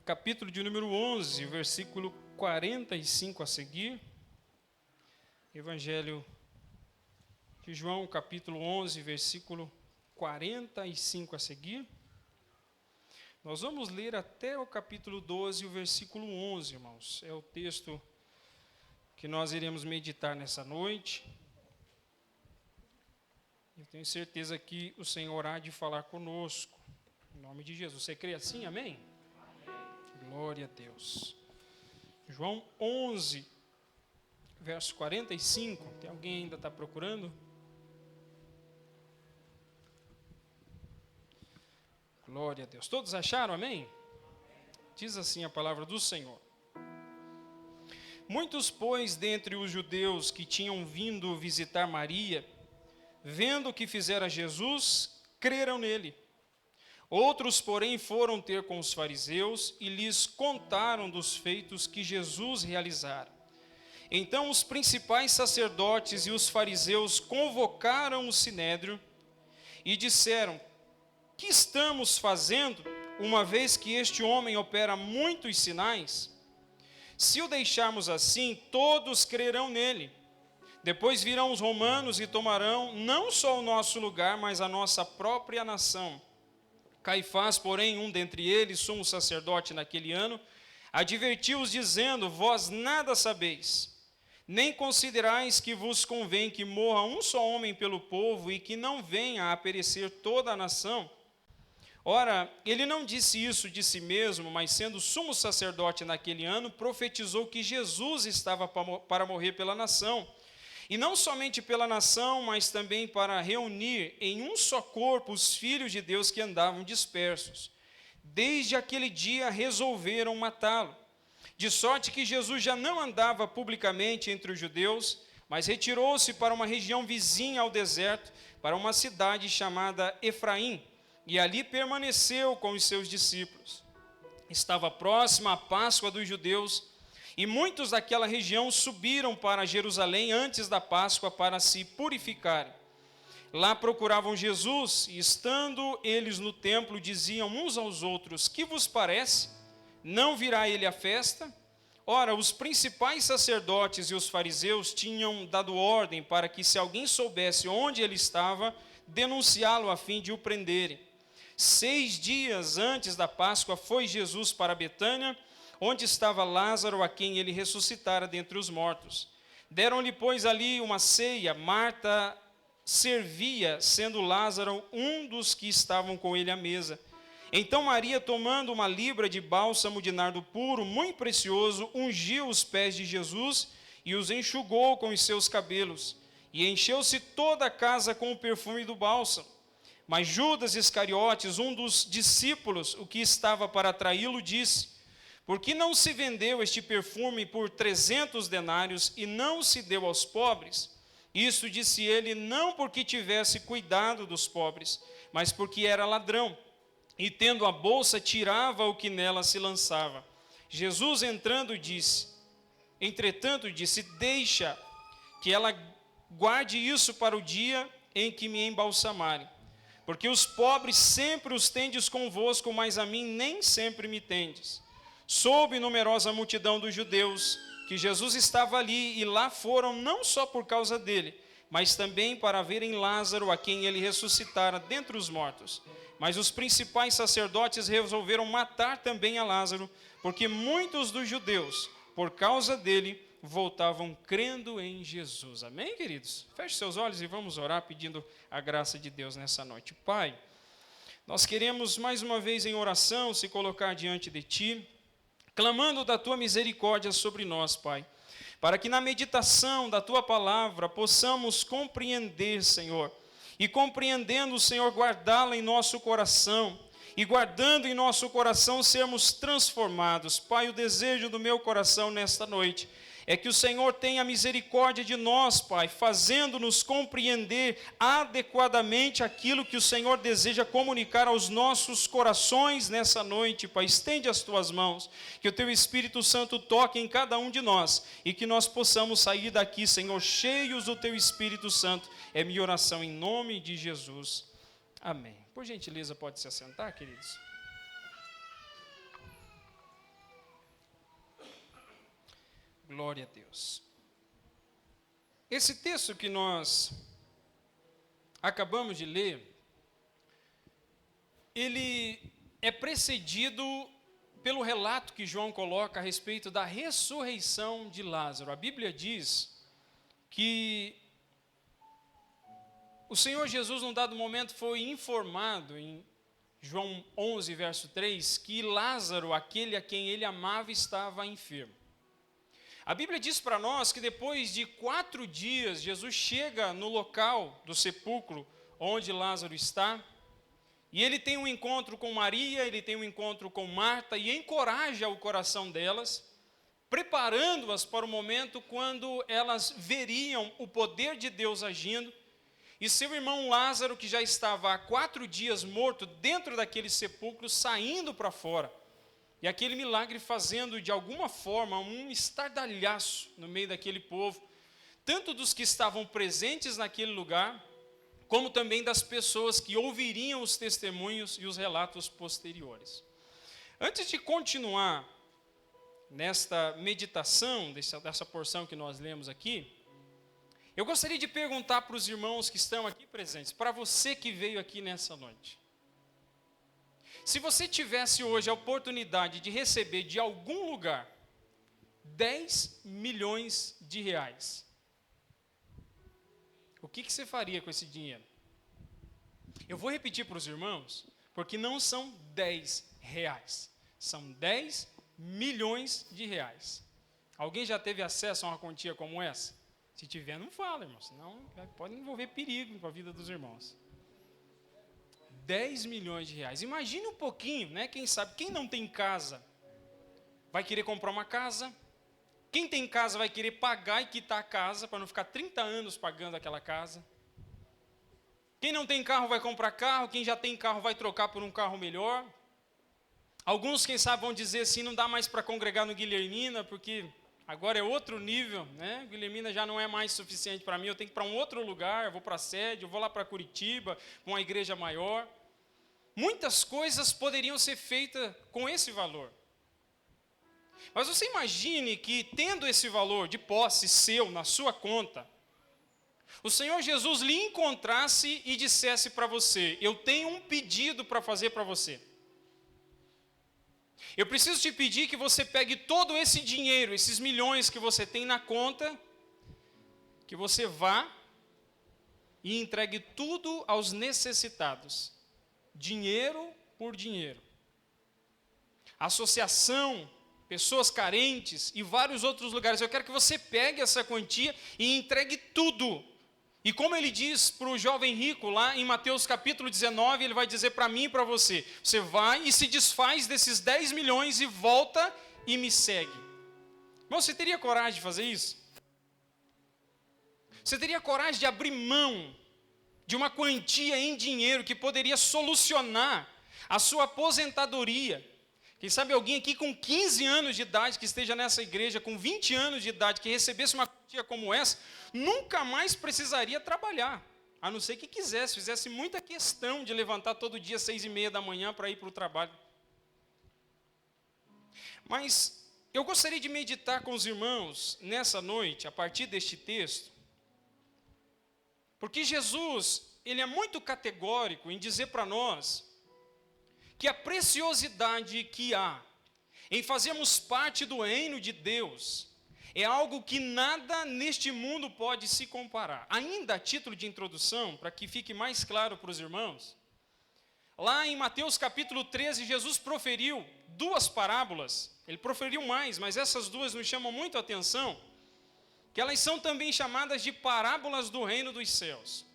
capítulo de número 11, versículo 45 a seguir. Evangelho de João, capítulo 11, versículo 45 a seguir. Nós vamos ler até o capítulo 12, o versículo 11, irmãos. É o texto que nós iremos meditar nessa noite. Eu tenho certeza que o Senhor há de falar conosco. Em nome de Jesus. Você crê assim? Amém? Glória a Deus. João 11, verso 45. Tem alguém ainda está procurando? Glória a Deus. Todos acharam? Amém? Diz assim a palavra do Senhor. Muitos, pois, dentre os judeus que tinham vindo visitar Maria, vendo o que fizera Jesus, creram nele. Outros, porém, foram ter com os fariseus e lhes contaram dos feitos que Jesus realizara. Então os principais sacerdotes e os fariseus convocaram o sinédrio e disseram: que estamos fazendo, uma vez que este homem opera muitos sinais? Se o deixarmos assim, todos crerão nele. Depois virão os romanos e tomarão não só o nosso lugar, mas a nossa própria nação. Caifás, porém, um dentre eles, sumo sacerdote naquele ano, advertiu-os dizendo: vós nada sabeis, nem considerais que vos convém que morra um só homem pelo povo e que não venha a perecer toda a nação. Ora, ele não disse isso de si mesmo, mas sendo sumo sacerdote naquele ano, profetizou que Jesus estava para morrer pela nação. E não somente pela nação, mas também para reunir em um só corpo os filhos de Deus que andavam dispersos. Desde aquele dia resolveram matá-lo. De sorte que Jesus já não andava publicamente entre os judeus, mas retirou-se para uma região vizinha ao deserto, para uma cidade chamada Efraim, e ali permaneceu com os seus discípulos. Estava próxima a Páscoa dos judeus, e muitos daquela região subiram para Jerusalém antes da Páscoa para se purificarem. Lá procuravam Jesus, e estando eles no templo, diziam uns aos outros: que vos parece? Não virá ele à festa? Ora, os principais sacerdotes e os fariseus tinham dado ordem para que, se alguém soubesse onde ele estava, denunciá-lo a fim de o prenderem. 6 dias antes da Páscoa foi Jesus para Betânia, onde estava Lázaro, a quem ele ressuscitara dentre os mortos. Deram-lhe, pois, ali uma ceia. Marta servia, sendo Lázaro um dos que estavam com ele à mesa. Então Maria, tomando uma libra de bálsamo de nardo puro, muito precioso, ungiu os pés de Jesus e os enxugou com os seus cabelos. E encheu-se toda a casa com o perfume do bálsamo. Mas Judas Iscariotes, um dos discípulos, o que estava para traí-lo, disse: por que não se vendeu este perfume por 300 denários e não se deu aos pobres? Isso disse ele não porque tivesse cuidado dos pobres, mas porque era ladrão, e tendo a bolsa tirava o que nela se lançava. Jesus entretanto disse: deixa que ela guarde isso para o dia em que me embalsamarem. Porque os pobres sempre os tendes convosco, mas a mim nem sempre me tendes. Soube numerosa multidão dos judeus que Jesus estava ali, e lá foram não só por causa dele, mas também para verem Lázaro, a quem ele ressuscitara dentre os mortos. Mas os principais sacerdotes resolveram matar também a Lázaro, porque muitos dos judeus, por causa dele, voltavam crendo em Jesus. Amém, queridos? Feche seus olhos e vamos orar pedindo a graça de Deus nessa noite. Pai, nós queremos mais uma vez em oração se colocar diante de Ti, clamando da Tua misericórdia sobre nós, Pai, para que na meditação da Tua palavra possamos compreender, Senhor, e compreendendo, Senhor, guardá-la em nosso coração, e guardando em nosso coração sermos transformados. Pai, o desejo do meu coração nesta noite é que o Senhor tenha misericórdia de nós, Pai, fazendo-nos compreender adequadamente aquilo que o Senhor deseja comunicar aos nossos corações nessa noite, Pai. Estende as Tuas mãos, que o Teu Espírito Santo toque em cada um de nós e que nós possamos sair daqui, Senhor, cheios do Teu Espírito Santo. É minha oração em nome de Jesus. Amém. Por gentileza, pode se assentar, queridos. Glória a Deus. Esse texto que nós acabamos de ler, ele é precedido pelo relato que João coloca a respeito da ressurreição de Lázaro. A Bíblia diz que o Senhor Jesus, num dado momento, foi informado, em João 11, verso 3, que Lázaro, aquele a quem ele amava, estava enfermo. A Bíblia diz para nós que depois de 4 dias, Jesus chega no local do sepulcro onde Lázaro está, e ele tem um encontro com Maria, ele tem um encontro com Marta, e encoraja o coração delas, preparando-as para o momento quando elas veriam o poder de Deus agindo, e seu irmão Lázaro, que já estava há 4 dias morto dentro daquele sepulcro, saindo para fora. E aquele milagre fazendo, de alguma forma, um estardalhaço no meio daquele povo, tanto dos que estavam presentes naquele lugar, como também das pessoas que ouviriam os testemunhos e os relatos posteriores. Antes de continuar nesta meditação, dessa porção que nós lemos aqui, eu gostaria de perguntar para os irmãos que estão aqui presentes, para você que veio aqui nessa noite. Se você tivesse hoje a oportunidade de receber de algum lugar 10 milhões de reais, o que você faria com esse dinheiro? Eu vou repetir para os irmãos, porque não são 10 reais, são 10 milhões de reais. Alguém já teve acesso a uma quantia como essa? Se tiver, não fala, irmão, senão pode envolver perigo para a vida dos irmãos. 10 milhões de reais. Imagine um pouquinho, né? Quem sabe, quem não tem casa vai querer comprar uma casa. Quem tem casa vai querer pagar e quitar a casa para não ficar 30 anos pagando aquela casa. Quem não tem carro vai comprar carro. Quem já tem carro vai trocar por um carro melhor. Alguns, quem sabe, vão dizer assim, não dá mais para congregar no Guilhermina, porque agora é outro nível, né? Guilhermina já não é mais suficiente para mim, eu tenho que ir para um outro lugar, eu vou para a sede, eu vou lá para Curitiba, uma igreja maior. Muitas coisas poderiam ser feitas com esse valor. Mas você imagine que, tendo esse valor de posse seu na sua conta, o Senhor Jesus lhe encontrasse e dissesse para você: eu tenho um pedido para fazer para você. Eu preciso te pedir que você pegue todo esse dinheiro, esses milhões que você tem na conta, que você vá e entregue tudo aos necessitados, dinheiro por dinheiro. Associação, pessoas carentes e vários outros lugares. Eu quero que você pegue essa quantia e entregue tudo. E como ele diz para o jovem rico lá em Mateus capítulo 19, ele vai dizer para mim e para você: você vai e se desfaz desses 10 milhões e volta e me segue. Irmão, você teria coragem de fazer isso? Você teria coragem de abrir mão de uma quantia em dinheiro que poderia solucionar a sua aposentadoria? Quem sabe alguém aqui com 15 anos de idade, que esteja nessa igreja, com 20 anos de idade, que recebesse uma quantia como essa, nunca mais precisaria trabalhar, a não ser que quisesse, fizesse muita questão de levantar todo dia às 6:30 da manhã para ir para o trabalho. Mas eu gostaria de meditar com os irmãos nessa noite, a partir deste texto, porque Jesus, ele é muito categórico em dizer para nós que a preciosidade que há em fazermos parte do reino de Deus é algo que nada neste mundo pode se comparar. Ainda a título de introdução, para que fique mais claro para os irmãos, lá em Mateus capítulo 13, Jesus proferiu 2 parábolas. Ele proferiu mais, mas essas 2 nos chamam muito a atenção, que elas são também chamadas de parábolas do reino dos céus.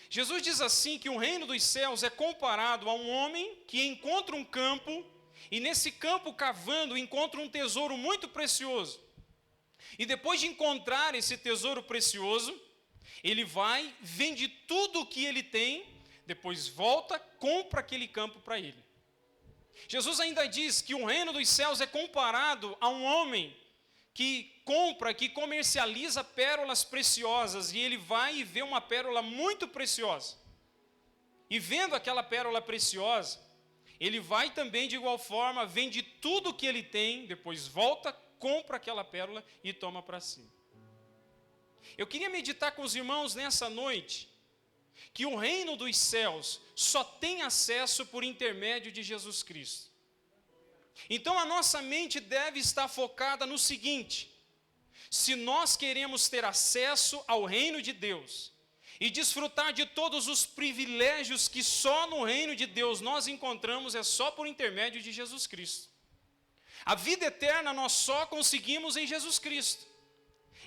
Jesus diz assim que o reino dos céus é comparado a um homem que encontra um campo, e nesse campo cavando encontra um tesouro muito precioso. E depois de encontrar esse tesouro precioso, ele vai, vende tudo o que ele tem, depois volta, compra aquele campo para ele. Jesus ainda diz que o reino dos céus é comparado a um homem que compra, que comercializa pérolas preciosas, e ele vai e vê uma pérola muito preciosa. E vendo aquela pérola preciosa, ele vai também de igual forma, vende tudo o que ele tem, depois volta, compra aquela pérola e toma para si. Eu queria meditar com os irmãos nessa noite, que o reino dos céus só tem acesso por intermédio de Jesus Cristo. Então a nossa mente deve estar focada no seguinte: se nós queremos ter acesso ao reino de Deus e desfrutar de todos os privilégios que só no reino de Deus nós encontramos, é só por intermédio de Jesus Cristo. A vida eterna nós só conseguimos em Jesus Cristo.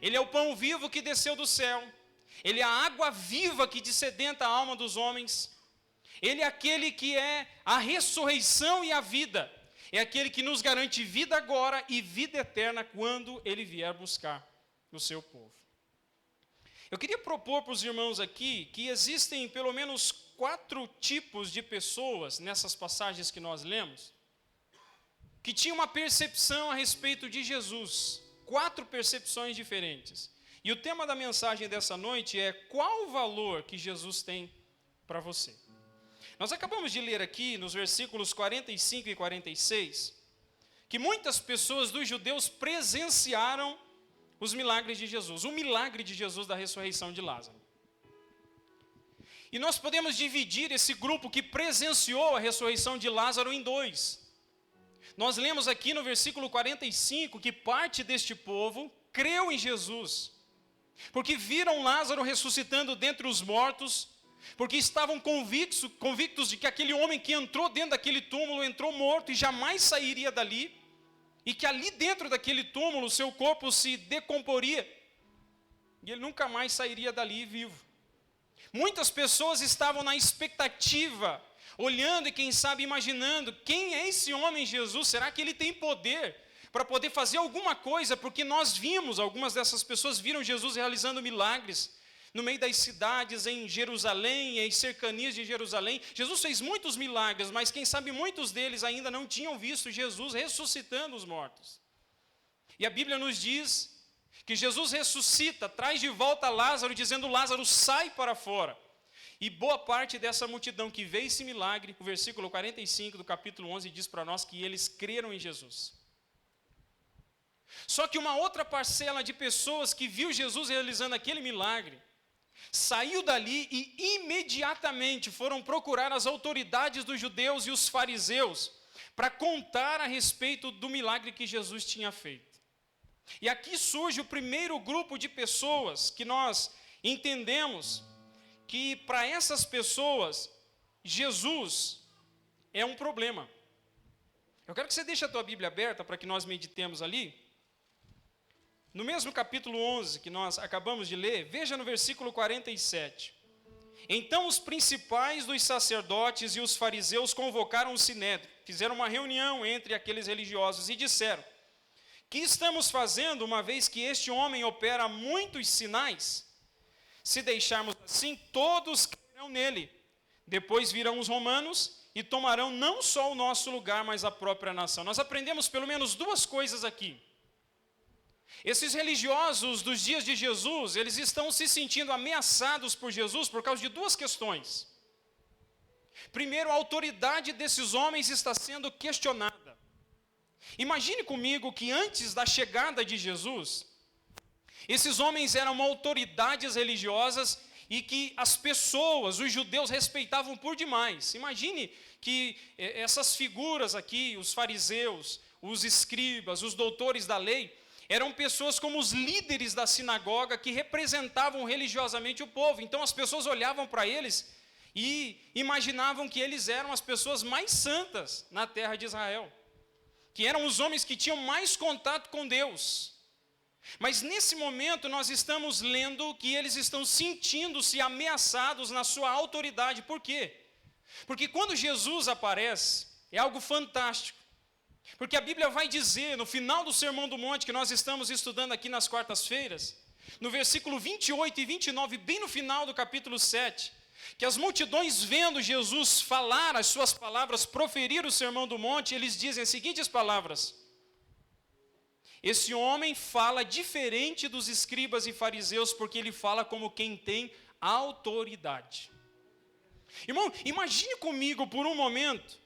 Ele é o pão vivo que desceu do céu. Ele é a água viva que dessedenta a alma dos homens. Ele é aquele que é a ressurreição e a vida. É aquele que nos garante vida agora e vida eterna quando Ele vier buscar o seu povo. Eu queria propor para os irmãos aqui que existem pelo menos 4 tipos de pessoas nessas passagens que nós lemos, que tinham uma percepção a respeito de Jesus. 4 percepções diferentes. E o tema da mensagem dessa noite é: qual o valor que Jesus tem para você? Nós acabamos de ler aqui nos versículos 45 e 46, que muitas pessoas dos judeus presenciaram os milagres de Jesus, o milagre de Jesus da ressurreição de Lázaro. E nós podemos dividir esse grupo que presenciou a ressurreição de Lázaro em 2. Nós lemos aqui no versículo 45 que parte deste povo creu em Jesus, porque viram Lázaro ressuscitando dentre os mortos, porque estavam convictos de que aquele homem que entrou dentro daquele túmulo entrou morto e jamais sairia dali, e que ali dentro daquele túmulo seu corpo se decomporia e ele nunca mais sairia dali vivo. Muitas pessoas estavam na expectativa, olhando e quem sabe imaginando: quem é esse homem Jesus? Será que ele tem poder para poder fazer alguma coisa? Porque nós vimos, algumas dessas pessoas viram Jesus realizando milagres no meio das cidades, em Jerusalém, em cercanias de Jerusalém. Jesus fez muitos milagres, mas quem sabe muitos deles ainda não tinham visto Jesus ressuscitando os mortos. E a Bíblia nos diz que Jesus ressuscita, traz de volta Lázaro, dizendo: Lázaro, sai para fora. E boa parte dessa multidão que vê esse milagre, o versículo 45 do capítulo 11 diz para nós que eles creram em Jesus. Só que uma outra parcela de pessoas que viu Jesus realizando aquele milagre, saiu dali e imediatamente foram procurar as autoridades dos judeus e os fariseus para contar a respeito do milagre que Jesus tinha feito. E aqui surge o primeiro grupo de pessoas que nós entendemos que para essas pessoas Jesus é um problema. Eu quero que você deixe a tua Bíblia aberta para que nós meditemos ali. No mesmo capítulo 11 que nós acabamos de ler, veja no versículo 47. Então os principais dos sacerdotes e os fariseus convocaram o sinédrio, fizeram uma reunião entre aqueles religiosos e disseram: que estamos fazendo uma vez que este homem opera muitos sinais? Se deixarmos assim, todos crerão nele. Depois virão os romanos e tomarão não só o nosso lugar, mas a própria nação. Nós aprendemos pelo menos 2 coisas aqui. Esses religiosos dos dias de Jesus, eles estão se sentindo ameaçados por Jesus por causa de 2 questões. Primeiro, a autoridade desses homens está sendo questionada. Imagine comigo que antes da chegada de Jesus, esses homens eram autoridades religiosas e que as pessoas, os judeus, respeitavam por demais. Imagine que essas figuras aqui, os fariseus, os escribas, os doutores da lei, eram pessoas como os líderes da sinagoga que representavam religiosamente o povo. Então as pessoas olhavam para eles e imaginavam que eles eram as pessoas mais santas na terra de Israel, que eram os homens que tinham mais contato com Deus. Mas nesse momento nós estamos lendo que eles estão sentindo-se ameaçados na sua autoridade. Por quê? Porque quando Jesus aparece, é algo fantástico. Porque a Bíblia vai dizer, no final do Sermão do Monte, que nós estamos estudando aqui nas quartas-feiras, no versículo 28 e 29, bem no final do capítulo 7, que as multidões vendo Jesus falar as suas palavras, proferir o Sermão do Monte, eles dizem as seguintes palavras: esse homem fala diferente dos escribas e fariseus, porque ele fala como quem tem autoridade. Irmão, imagine comigo por um momento,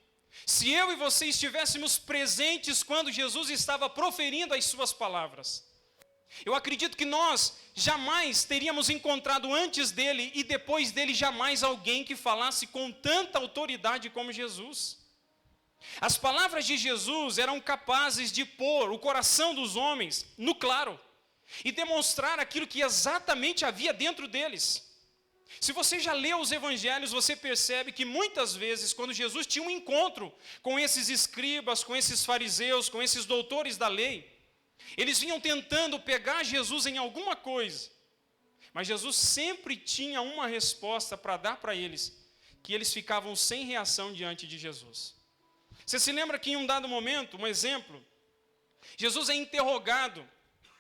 Se eu e você estivéssemos presentes quando Jesus estava proferindo as suas palavras, eu acredito que nós jamais teríamos encontrado antes dele e depois dele jamais alguém que falasse com tanta autoridade como Jesus. As palavras de Jesus eram capazes de pôr o coração dos homens no claro e demonstrar aquilo que exatamente havia dentro deles. Se você já leu os evangelhos, você percebe que muitas vezes, quando Jesus tinha um encontro com esses escribas, com esses fariseus, com esses doutores da lei, eles vinham tentando pegar Jesus em alguma coisa, mas Jesus sempre tinha uma resposta para dar para eles, que eles ficavam sem reação diante de Jesus. Você se lembra que em um dado momento, um exemplo, Jesus é interrogado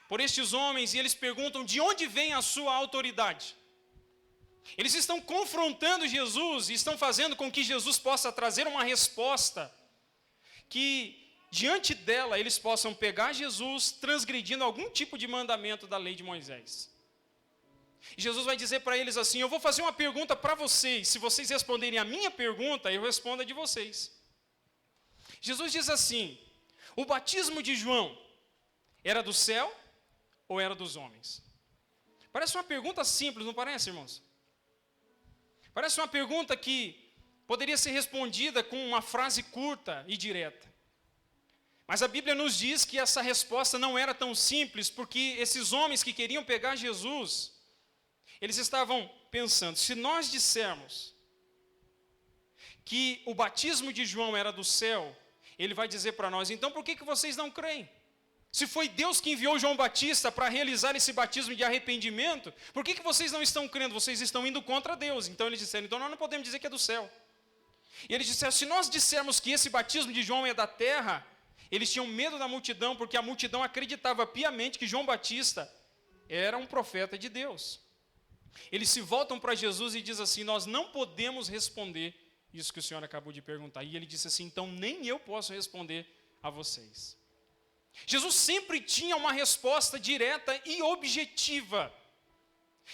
por estes homens e eles perguntam de onde vem a sua autoridade. Eles estão confrontando Jesus e estão fazendo com que Jesus possa trazer uma resposta que, diante dela, eles possam pegar Jesus transgredindo algum tipo de mandamento da lei de Moisés. E Jesus vai dizer para eles assim: eu vou fazer uma pergunta para vocês, se vocês responderem a minha pergunta, eu respondo a de vocês. Jesus diz assim: o batismo de João era do céu ou era dos homens? Parece uma pergunta simples, não parece, irmãos? Parece uma pergunta que poderia ser respondida com uma frase curta e direta. Mas a Bíblia nos diz que essa resposta não era tão simples, porque esses homens que queriam pegar Jesus, eles estavam pensando: se nós dissermos que o batismo de João era do céu, ele vai dizer para nós: então por que vocês não creem? Se foi Deus que enviou João Batista para realizar esse batismo de arrependimento, por que vocês não estão crendo? Vocês estão indo contra Deus. Então eles disseram: então nós não podemos dizer que é do céu. E eles disseram: se nós dissermos que esse batismo de João é da terra, eles tinham medo da multidão, porque a multidão acreditava piamente que João Batista era um profeta de Deus. Eles se voltam para Jesus e dizem assim: nós não podemos responder isso que o senhor acabou de perguntar. E ele disse assim: então nem eu posso responder a vocês. Jesus sempre tinha uma resposta direta e objetiva.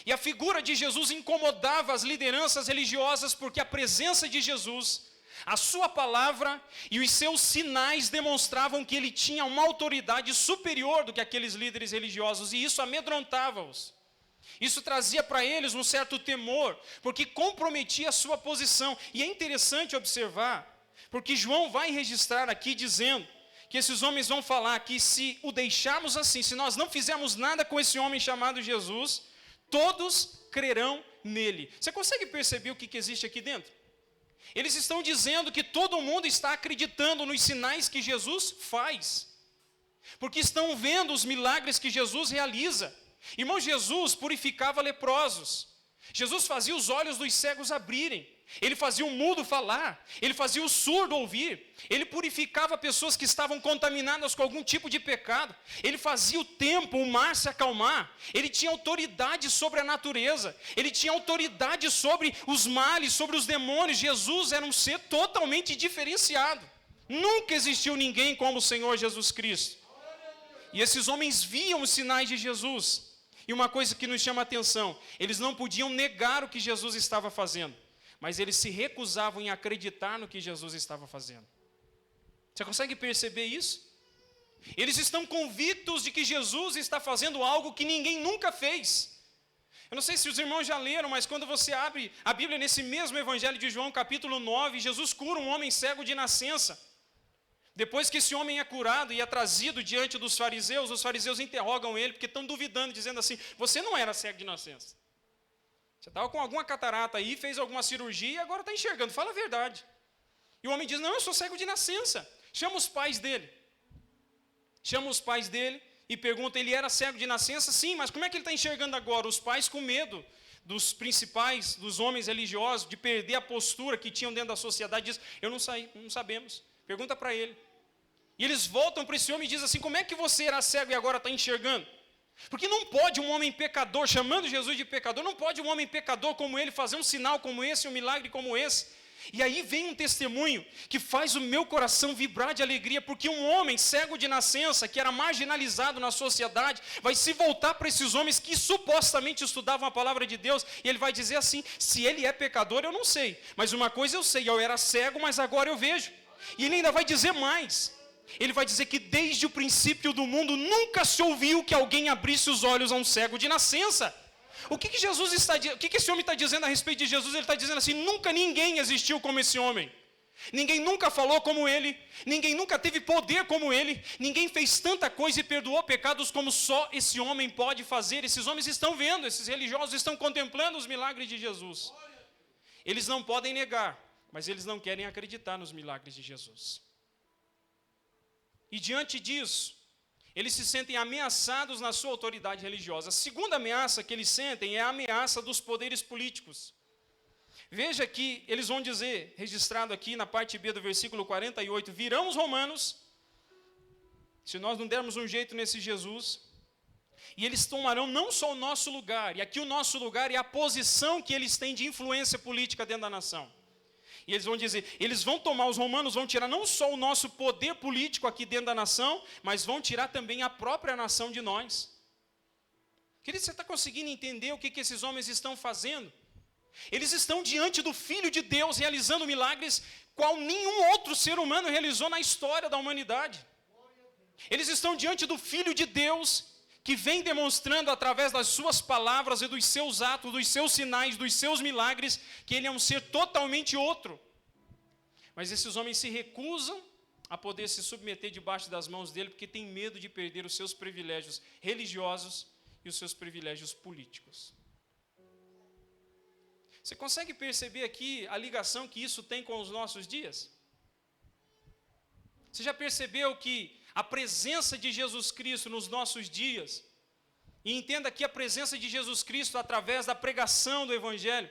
E a figura de Jesus incomodava as lideranças religiosas, porque a presença de Jesus, a sua palavra e os seus sinais demonstravam que ele tinha uma autoridade superior do que aqueles líderes religiosos, e isso amedrontava-os. Isso trazia para eles um certo temor, porque comprometia a sua posição. E é interessante observar, porque João vai registrar aqui dizendo que esses homens vão falar que se o deixarmos assim, se nós não fizermos nada com esse homem chamado Jesus, todos crerão nele. Você consegue perceber o que existe aqui dentro? Eles estão dizendo que todo mundo está acreditando nos sinais que Jesus faz, porque estão vendo os milagres que Jesus realiza. Irmão, Jesus purificava leprosos, Jesus fazia os olhos dos cegos abrirem, ele fazia o mudo falar, ele fazia o surdo ouvir, ele purificava pessoas que estavam contaminadas com algum tipo de pecado, ele fazia o tempo, o mar se acalmar, ele tinha autoridade sobre a natureza, ele tinha autoridade sobre os males, sobre os demônios. Jesus era um ser totalmente diferenciado. Nunca existiu ninguém como o Senhor Jesus Cristo. E esses homens viam os sinais de Jesus. E uma coisa que nos chama a atenção: eles não podiam negar o que Jesus estava fazendo, mas eles se recusavam em acreditar no que Jesus estava fazendo. Você consegue perceber isso? Eles estão convictos de que Jesus está fazendo algo que ninguém nunca fez. Eu não sei se os irmãos já leram, mas quando você abre a Bíblia nesse mesmo Evangelho de João, capítulo 9, Jesus cura um homem cego de nascença. Depois que esse homem é curado e é trazido diante dos fariseus, os fariseus interrogam ele, porque estão duvidando, dizendo assim: você não era cego de nascença. Você estava com alguma catarata aí, fez alguma cirurgia e agora está enxergando, fala a verdade. E o homem diz: não, eu sou cego de nascença. Chama os pais dele. Chama os pais dele e pergunta: ele era cego de nascença? Sim, mas como é que ele está enxergando agora? Os pais, com medo dos principais, dos homens religiosos, de perder a postura que tinham dentro da sociedade, diz: eu não sei, não sabemos. Pergunta para ele. E eles voltam para esse homem e dizem assim: como é que você era cego e agora está enxergando? Porque não pode um homem pecador, chamando Jesus de pecador, não pode um homem pecador como ele fazer um sinal como esse, um milagre como esse. E aí vem um testemunho que faz o meu coração vibrar de alegria, porque um homem cego de nascença, que era marginalizado na sociedade, vai se voltar para esses homens que supostamente estudavam a palavra de Deus, e ele vai dizer assim: se ele é pecador, eu não sei, mas uma coisa eu sei, eu era cego, mas agora eu vejo. E ele ainda vai dizer mais. Ele vai dizer que desde o princípio do mundo nunca se ouviu que alguém abrisse os olhos a um cego de nascença. O que esse homem está dizendo a respeito de Jesus? Ele está dizendo assim: nunca ninguém existiu como esse homem. Ninguém nunca falou como ele. Ninguém nunca teve poder como ele. Ninguém fez tanta coisa e perdoou pecados como só esse homem pode fazer. Esses homens estão vendo, esses religiosos estão contemplando os milagres de Jesus. Eles não podem negar, mas eles não querem acreditar nos milagres de Jesus. E diante disso, eles se sentem ameaçados na sua autoridade religiosa. A segunda ameaça que eles sentem é a ameaça dos poderes políticos. Veja que eles vão dizer, registrado aqui na parte B do versículo 48, virão os romanos, se nós não dermos um jeito nesse Jesus, e eles tomarão não só o nosso lugar, e aqui o nosso lugar é a posição que eles têm de influência política dentro da nação. E eles vão dizer, eles vão tomar, os romanos vão tirar não só o nosso poder político aqui dentro da nação, mas vão tirar também a própria nação de nós. Querido, você está conseguindo entender o que esses homens estão fazendo? Eles estão diante do Filho de Deus, realizando milagres qual nenhum outro ser humano realizou na história da humanidade. Eles estão diante do Filho de Deus, que vem demonstrando através das suas palavras e dos seus atos, dos seus sinais, dos seus milagres, que ele é um ser totalmente outro. Mas esses homens se recusam a poder se submeter debaixo das mãos dele, porque tem medo de perder os seus privilégios religiosos e os seus privilégios políticos. Você consegue perceber aqui a ligação que isso tem com os nossos dias? Você já percebeu que a presença de Jesus Cristo nos nossos dias, e entenda aqui a presença de Jesus Cristo através da pregação do Evangelho,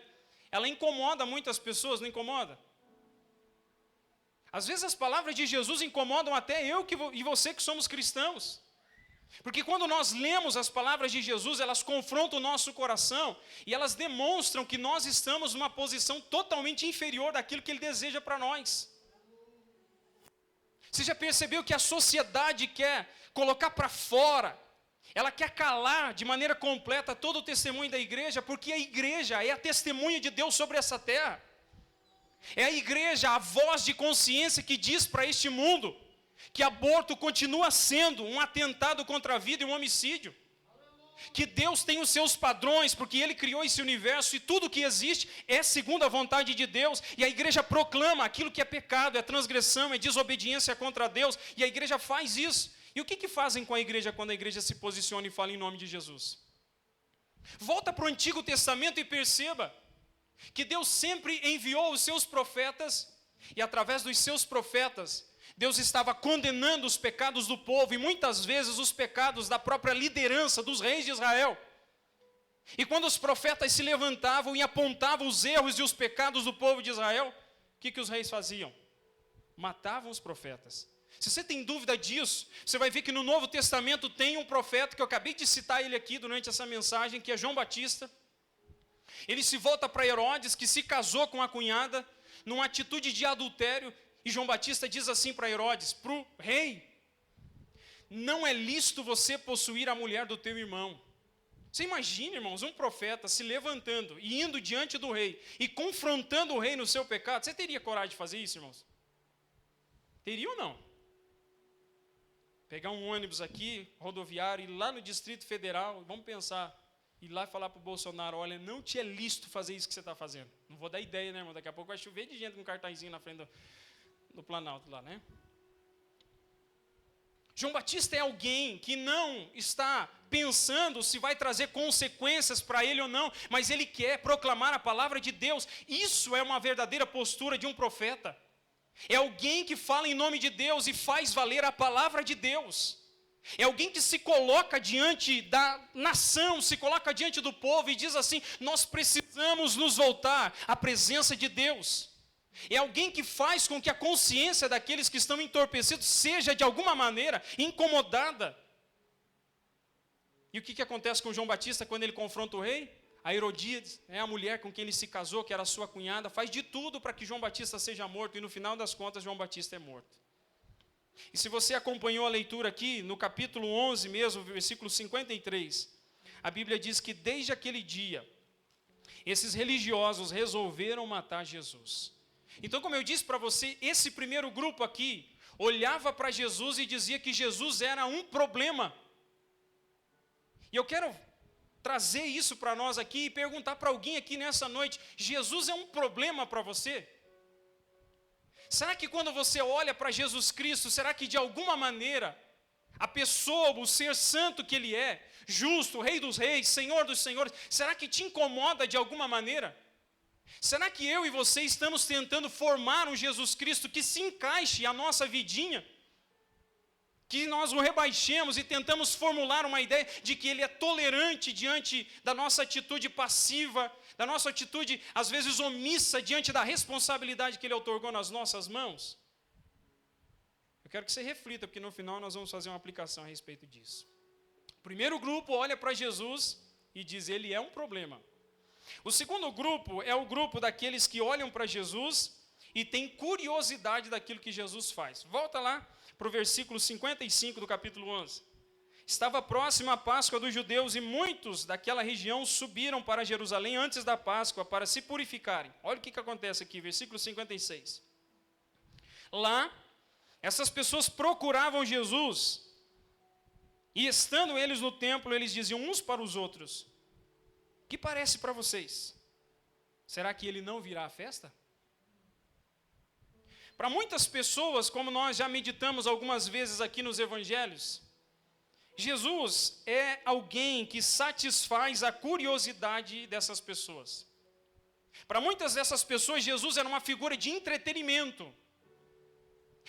ela incomoda muitas pessoas, não incomoda? Às vezes as palavras de Jesus incomodam até eu e você que somos cristãos. Porque quando nós lemos as palavras de Jesus, elas confrontam o nosso coração e elas demonstram que nós estamos numa posição totalmente inferior daquilo que Ele deseja para nós. Você já percebeu que a sociedade quer colocar para fora, ela quer calar de maneira completa todo o testemunho da igreja, porque a igreja é a testemunha de Deus sobre essa terra. É a igreja, a voz de consciência que diz para este mundo que aborto continua sendo um atentado contra a vida e um homicídio. Que Deus tem os seus padrões, porque Ele criou esse universo e tudo que existe é segundo a vontade de Deus. E a igreja proclama aquilo que é pecado, é transgressão, é desobediência contra Deus. E a igreja faz isso. E o que fazem com a igreja quando a igreja se posiciona e fala em nome de Jesus? Volta para o Antigo Testamento e perceba que Deus sempre enviou os seus profetas, e através dos seus profetas, Deus estava condenando os pecados do povo, e muitas vezes os pecados da própria liderança dos reis de Israel. E quando os profetas se levantavam e apontavam os erros e os pecados do povo de Israel, o que os reis faziam? Matavam os profetas. Se você tem dúvida disso, você vai ver que no Novo Testamento tem um profeta, que eu acabei de citar ele aqui durante essa mensagem, que é João Batista. Ele se volta para Herodes, que se casou com a cunhada, numa atitude de adultério, e João Batista diz assim para Herodes, para o rei: não é lícito você possuir a mulher do teu irmão. Você imagina, irmãos, um profeta se levantando e indo diante do rei e confrontando o rei no seu pecado. Você teria coragem de fazer isso, irmãos? Teria ou não? Pegar um ônibus aqui, rodoviário, ir lá no Distrito Federal, vamos pensar, ir lá e falar para o Bolsonaro: olha, não te é lícito fazer isso que você está fazendo. Não vou dar ideia, né, irmão? Daqui a pouco vai chover de gente com um cartazinho na frente do Planalto lá, né? João Batista é alguém que não está pensando se vai trazer consequências para ele ou não, mas ele quer proclamar a palavra de Deus. Isso é uma verdadeira postura de um profeta. É alguém que fala em nome de Deus e faz valer a palavra de Deus. É alguém que se coloca diante da nação, se coloca diante do povo e diz assim: nós precisamos nos voltar à presença de Deus. É alguém que faz com que a consciência daqueles que estão entorpecidos seja de alguma maneira incomodada. E o que acontece com João Batista quando ele confronta o rei? A Herodíades, a mulher com quem ele se casou, que era sua cunhada, faz de tudo para que João Batista seja morto, e no final das contas João Batista é morto. E se você acompanhou a leitura aqui, no capítulo 11 mesmo, versículo 53, a Bíblia diz que desde aquele dia, esses religiosos resolveram matar Jesus. Então, como eu disse para você, esse primeiro grupo aqui olhava para Jesus e dizia que Jesus era um problema. E eu quero trazer isso para nós aqui e perguntar para alguém aqui nessa noite: Jesus é um problema para você? Será que quando você olha para Jesus Cristo, será que de alguma maneira a pessoa, o ser santo que Ele é, justo, Rei dos reis, Senhor dos senhores, será que te incomoda de alguma maneira? Será que eu e você estamos tentando formar um Jesus Cristo que se encaixe à nossa vidinha? Que nós o rebaixemos e tentamos formular uma ideia de que Ele é tolerante diante da nossa atitude passiva, da nossa atitude, às vezes, omissa diante da responsabilidade que Ele outorgou nas nossas mãos? Eu quero que você reflita, porque no final nós vamos fazer uma aplicação a respeito disso. O primeiro grupo olha para Jesus e diz: Ele é um problema. O segundo grupo é o grupo daqueles que olham para Jesus e têm curiosidade daquilo que Jesus faz. Volta lá para o versículo 55 do capítulo 11. Estava próxima a Páscoa dos judeus e muitos daquela região subiram para Jerusalém antes da Páscoa para se purificarem. Olha o que acontece aqui, versículo 56. Lá, essas pessoas procuravam Jesus e, estando eles no templo, eles diziam uns para os outros: que parece para vocês? Será que ele não virá à festa? Para muitas pessoas, como nós já meditamos algumas vezes aqui nos evangelhos, Jesus é alguém que satisfaz a curiosidade dessas pessoas. Para muitas dessas pessoas, Jesus era uma figura de entretenimento.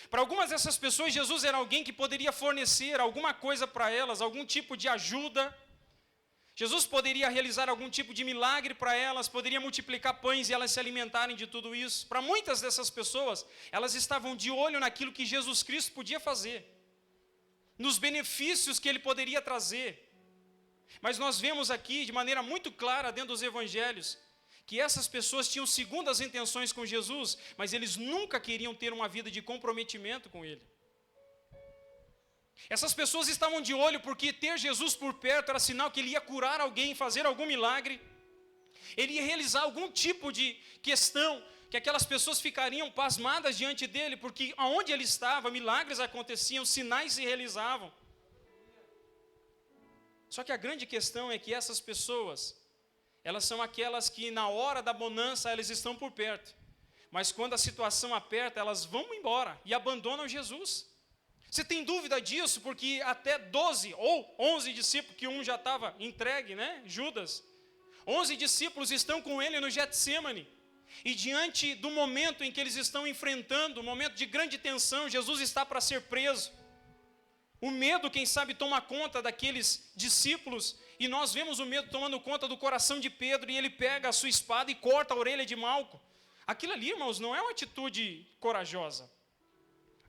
Para algumas dessas pessoas, Jesus era alguém que poderia fornecer alguma coisa para elas, algum tipo de ajuda. Jesus poderia realizar algum tipo de milagre para elas, poderia multiplicar pães e elas se alimentarem de tudo isso. Para muitas dessas pessoas, elas estavam de olho naquilo que Jesus Cristo podia fazer, nos benefícios que Ele poderia trazer. Mas nós vemos aqui, de maneira muito clara dentro dos evangelhos, que essas pessoas tinham segundas intenções com Jesus, mas eles nunca queriam ter uma vida de comprometimento com Ele. Essas pessoas estavam de olho porque ter Jesus por perto era sinal que Ele ia curar alguém, fazer algum milagre. Ele ia realizar algum tipo de questão que aquelas pessoas ficariam pasmadas diante dEle, porque aonde Ele estava, milagres aconteciam, sinais se realizavam. Só que a grande questão é que essas pessoas, elas são aquelas que na hora da bonança elas estão por perto, mas quando a situação aperta, elas vão embora e abandonam Jesus. Você tem dúvida disso? Porque até 12 ou 11 discípulos, que um já estava entregue, né? Judas. 11 discípulos estão com ele no Getsemane. E diante do momento em que eles estão enfrentando, um momento de grande tensão, Jesus está para ser preso. O medo, quem sabe, toma conta daqueles discípulos. E nós vemos o medo tomando conta do coração de Pedro. E ele pega a sua espada e corta a orelha de Malco. Aquilo ali, irmãos, não é uma atitude corajosa.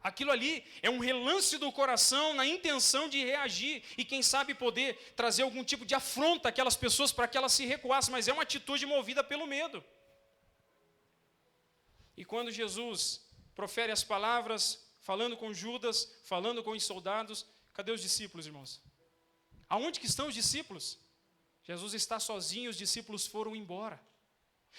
Aquilo ali é um relance do coração na intenção de reagir e quem sabe poder trazer algum tipo de afronta àquelas pessoas para que elas se recuassem, mas é uma atitude movida pelo medo. E quando Jesus profere as palavras, falando com Judas, falando com os soldados, cadê os discípulos, irmãos? Aonde que estão os discípulos? Jesus está sozinho, os discípulos foram embora.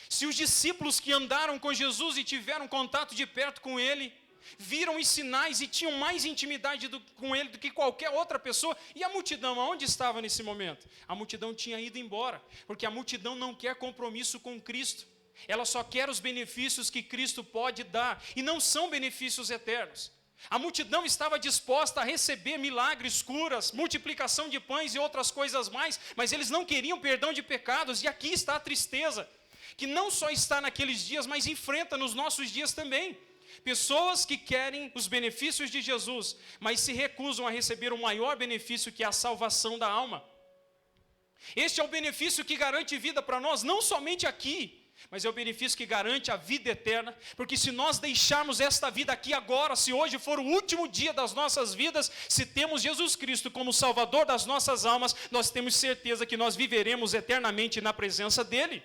Se os discípulos que andaram com Jesus e tiveram contato de perto com Ele, viram os sinais e tinham mais intimidade com Ele do que qualquer outra pessoa. E a multidão, aonde estava nesse momento? A multidão tinha ido embora, porque a multidão não quer compromisso com Cristo. Ela só quer os benefícios que Cristo pode dar, e não são benefícios eternos. A multidão estava disposta a receber milagres, curas, multiplicação de pães e outras coisas mais, mas eles não queriam perdão de pecados, e aqui está a tristeza, que não só está naqueles dias, mas enfrenta nos nossos dias também. Pessoas que querem os benefícios de Jesus, mas se recusam a receber o maior benefício, que é a salvação da alma. Este é o benefício que garante vida para nós, não somente aqui, mas é o benefício que garante a vida eterna, porque se nós deixarmos esta vida aqui agora, se hoje for o último dia das nossas vidas, se temos Jesus Cristo como Salvador das nossas almas, nós temos certeza que nós viveremos eternamente na presença dEle.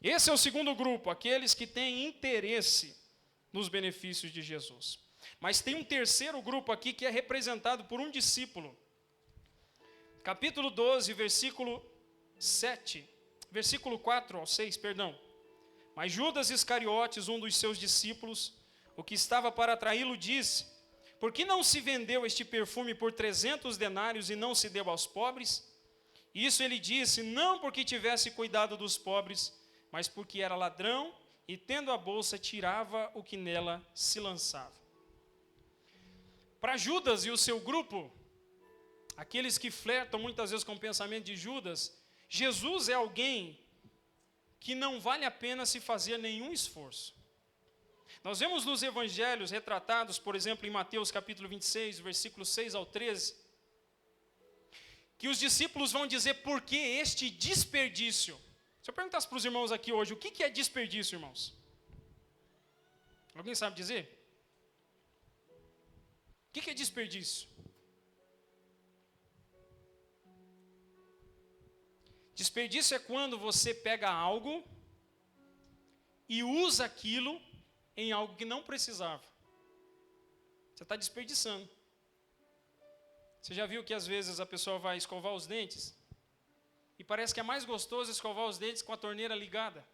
Esse é o segundo grupo, aqueles que têm interesse nos benefícios de Jesus. Mas tem um terceiro grupo aqui que é representado por um discípulo. Capítulo 12, versículo 4 ao 6, perdão. Mas Judas Iscariotes, um dos seus discípulos, o que estava para traí-lo, disse: por que não se vendeu este perfume por 300 denários e não se deu aos pobres? Isso ele disse, não porque tivesse cuidado dos pobres, mas porque era ladrão e, tendo a bolsa, tirava o que nela se lançava. Para Judas e o seu grupo, aqueles que flertam muitas vezes com o pensamento de Judas, Jesus é alguém que não vale a pena se fazer nenhum esforço. Nós vemos nos evangelhos retratados, por exemplo, em Mateus capítulo 26, versículos 6 ao 13, que os discípulos vão dizer por que este desperdício. Se eu perguntasse para os irmãos aqui hoje, o que é desperdício, irmãos? Alguém sabe dizer? O que é desperdício? Desperdício é quando você pega algo e usa aquilo em algo que não precisava. Você está desperdiçando. Você já viu que às vezes a pessoa vai escovar os dentes e parece que é mais gostoso escovar os dentes com a torneira ligada?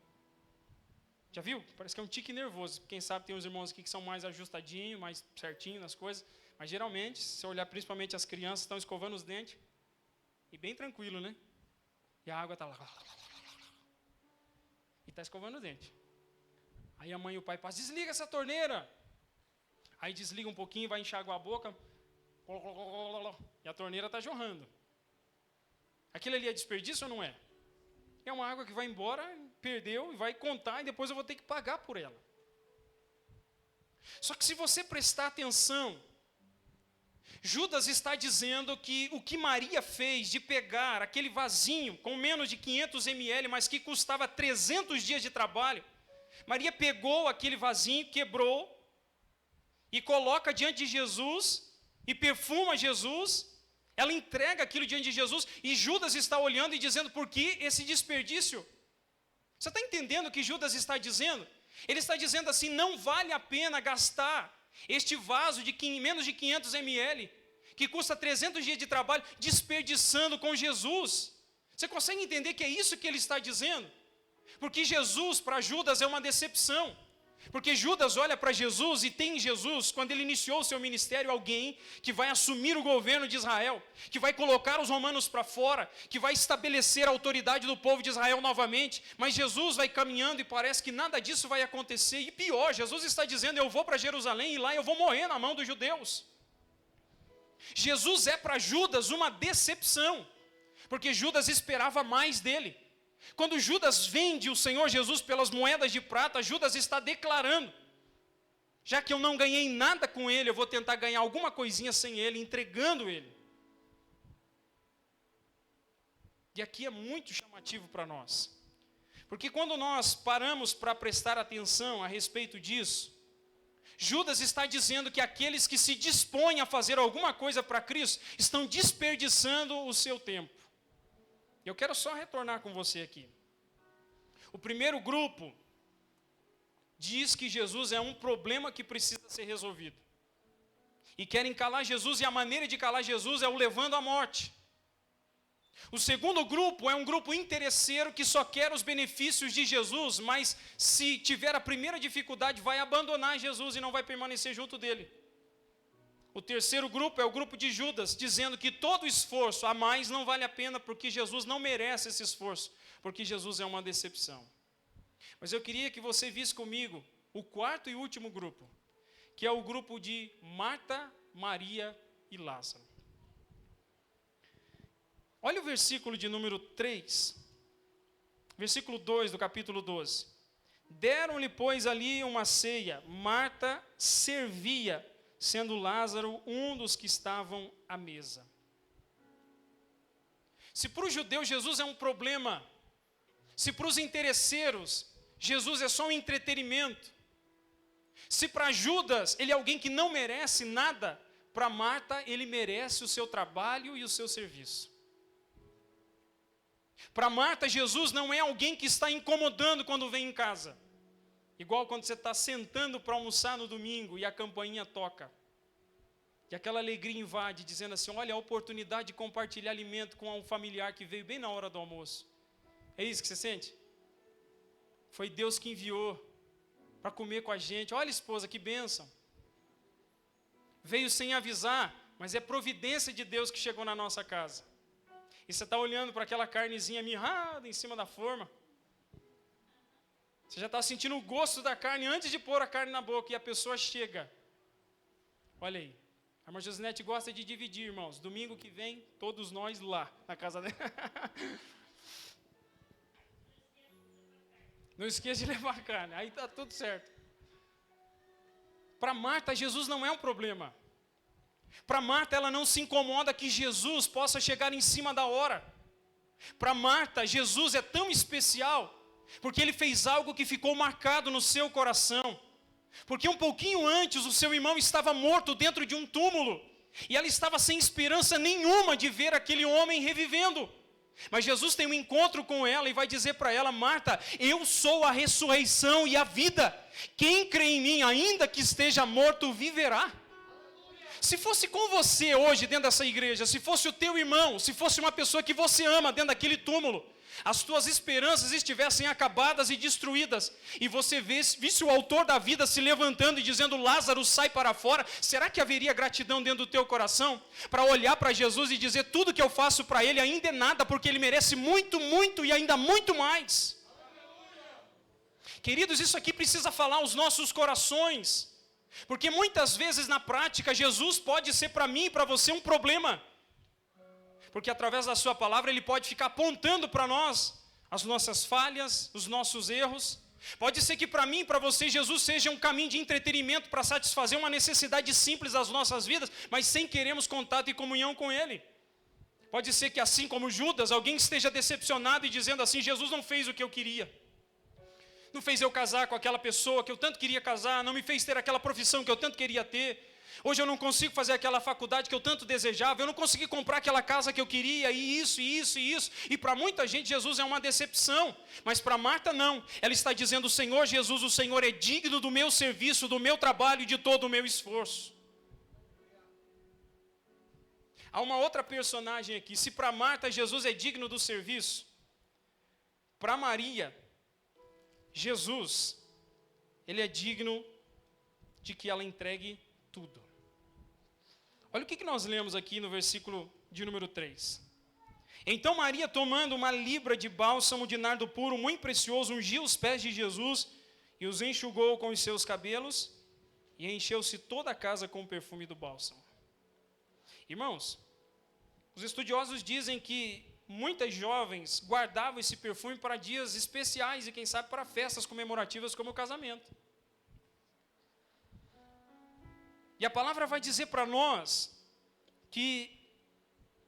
Já viu? Parece que é um tique nervoso. Quem sabe tem uns irmãos aqui que são mais ajustadinhos, mais certinhos nas coisas. Mas geralmente, se você olhar principalmente as crianças estão escovando os dentes e bem tranquilo, né? E a água está lá. E está escovando o dente. Aí a mãe e o pai passam, desliga essa torneira. Aí desliga um pouquinho, vai enxaguar a boca. E a torneira está jorrando. Aquilo ali é desperdício ou não é? É uma água que vai embora, perdeu, e vai contar, e depois eu vou ter que pagar por ela. Só que se você prestar atenção, Judas está dizendo que o que Maria fez de pegar aquele vasinho com menos de 500 ml, mas que custava 300 dias de trabalho, Maria pegou aquele vasinho, quebrou e coloca diante de Jesus e perfuma Jesus. Ela entrega aquilo diante de Jesus e Judas está olhando e dizendo, por que esse desperdício? Você está entendendo o que Judas está dizendo? Ele está dizendo assim, não vale a pena gastar este vaso de menos de 500 ml, que custa 300 dias de trabalho, desperdiçando com Jesus. Você consegue entender que é isso que ele está dizendo? Porque Jesus, para Judas, é uma decepção. Porque Judas olha para Jesus e tem em Jesus, quando ele iniciou o seu ministério, alguém que vai assumir o governo de Israel, que vai colocar os romanos para fora, que vai estabelecer a autoridade do povo de Israel novamente. Mas Jesus vai caminhando e parece que nada disso vai acontecer. E pior, Jesus está dizendo, eu vou para Jerusalém e lá eu vou morrer na mão dos judeus. Jesus é para Judas uma decepção, porque Judas esperava mais dele. Quando Judas vende o Senhor Jesus pelas moedas de prata, Judas está declarando, já que eu não ganhei nada com ele, eu vou tentar ganhar alguma coisinha sem ele, entregando ele. E aqui é muito chamativo para nós, porque quando nós paramos para prestar atenção a respeito disso, Judas está dizendo que aqueles que se dispõem a fazer alguma coisa para Cristo, estão desperdiçando o seu tempo. Eu quero só retornar com você aqui. O primeiro grupo diz que Jesus é um problema que precisa ser resolvido. E querem calar Jesus, e a maneira de calar Jesus é o levando à morte. O segundo grupo é um grupo interesseiro que só quer os benefícios de Jesus, mas se tiver a primeira dificuldade, vai abandonar Jesus e não vai permanecer junto dele. O terceiro grupo é o grupo de Judas, dizendo que todo esforço a mais não vale a pena, porque Jesus não merece esse esforço, porque Jesus é uma decepção. Mas eu queria que você visse comigo o quarto e último grupo, que é o grupo de Marta, Maria e Lázaro. Olha o versículo de número 3, versículo 2 do capítulo 12. Deram-lhe, pois, ali uma ceia. Marta servia, sendo Lázaro um dos que estavam à mesa. Se para os judeus Jesus é um problema, se para os interesseiros Jesus é só um entretenimento, se para Judas ele é alguém que não merece nada, para Marta ele merece o seu trabalho e o seu serviço. Para Marta, Jesus não é alguém que está incomodando quando vem em casa. Igual quando você está sentando para almoçar no domingo e a campainha toca. E aquela alegria invade, dizendo assim, olha a oportunidade de compartilhar alimento com um familiar que veio bem na hora do almoço. É isso que você sente? Foi Deus que enviou para comer com a gente. Olha, esposa, que bênção. Veio sem avisar, mas é providência de Deus que chegou na nossa casa. E você está olhando para aquela carnezinha mirrada em cima da forma. Você já está sentindo o gosto da carne antes de pôr a carne na boca. E a pessoa chega. Olha aí. A irmã Josinete gosta de dividir, irmãos. Domingo que vem, todos nós lá, na casa dela. Não esqueça de levar a carne. Aí está tudo certo. Para Marta, Jesus não é um problema. Para Marta, ela não se incomoda que Jesus possa chegar em cima da hora. Para Marta, Jesus é tão especial, porque ele fez algo que ficou marcado no seu coração. Porque um pouquinho antes, o seu irmão estava morto dentro de um túmulo, e ela estava sem esperança nenhuma de ver aquele homem revivendo. Mas Jesus tem um encontro com ela e vai dizer para ela: Marta, eu sou a ressurreição e a vida. Quem crê em mim, ainda que esteja morto, viverá. Se fosse com você hoje dentro dessa igreja, se fosse o teu irmão, se fosse uma pessoa que você ama dentro daquele túmulo, as tuas esperanças estivessem acabadas e destruídas, e você visse o autor da vida se levantando e dizendo: Lázaro, sai para fora, será que haveria gratidão dentro do teu coração? Para olhar para Jesus e dizer: tudo que eu faço para ele ainda é nada, porque ele merece muito, muito e ainda muito mais. Queridos, isso aqui precisa falar aos nossos corações. Porque muitas vezes na prática, Jesus pode ser para mim e para você um problema. Porque através da sua palavra ele pode ficar apontando para nós as nossas falhas, os nossos erros. Pode ser que para mim e para você Jesus seja um caminho de entretenimento para satisfazer uma necessidade simples das nossas vidas, mas sem queremos contato e comunhão com ele. Pode ser que assim como Judas, alguém esteja decepcionado e dizendo assim: Jesus não fez o que eu queria. Não fez eu casar com aquela pessoa que eu tanto queria casar, não me fez ter aquela profissão que eu tanto queria ter. Hoje eu não consigo fazer aquela faculdade que eu tanto desejava, eu não consegui comprar aquela casa que eu queria, e isso, e isso, e isso. E para muita gente Jesus é uma decepção, mas para Marta não. Ela está dizendo: Senhor Jesus, o Senhor é digno do meu serviço, do meu trabalho e de todo o meu esforço. Há uma outra personagem aqui. Se para Marta Jesus é digno do serviço, para Maria, Jesus, ele é digno de que ela entregue tudo. Olha o que nós lemos aqui no versículo de número 3. Então Maria, tomando uma libra de bálsamo de nardo puro, muito precioso, ungiu os pés de Jesus e os enxugou com os seus cabelos, e encheu-se toda a casa com o perfume do bálsamo. Irmãos, os estudiosos dizem que muitas jovens guardavam esse perfume para dias especiais e quem sabe para festas comemorativas como o casamento. E a palavra vai dizer para nós que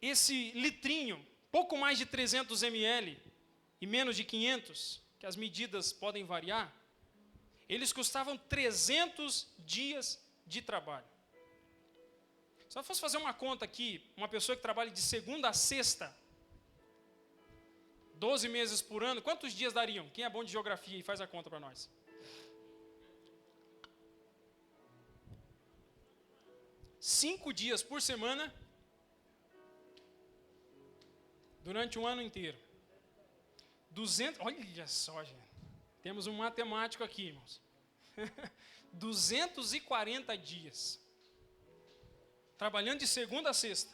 esse litrinho, pouco mais de 300 ml e menos de 500, que as medidas podem variar, eles custavam 300 dias de trabalho. Se eu fosse fazer uma conta aqui, uma pessoa que trabalha de segunda a sexta, 12 meses por ano, quantos dias dariam? Quem é bom de geografia e faz a conta para nós? Cinco dias por semana, durante um ano inteiro. 200, olha só, gente. Temos um matemático aqui, irmãos. 240 dias. Trabalhando de segunda a sexta.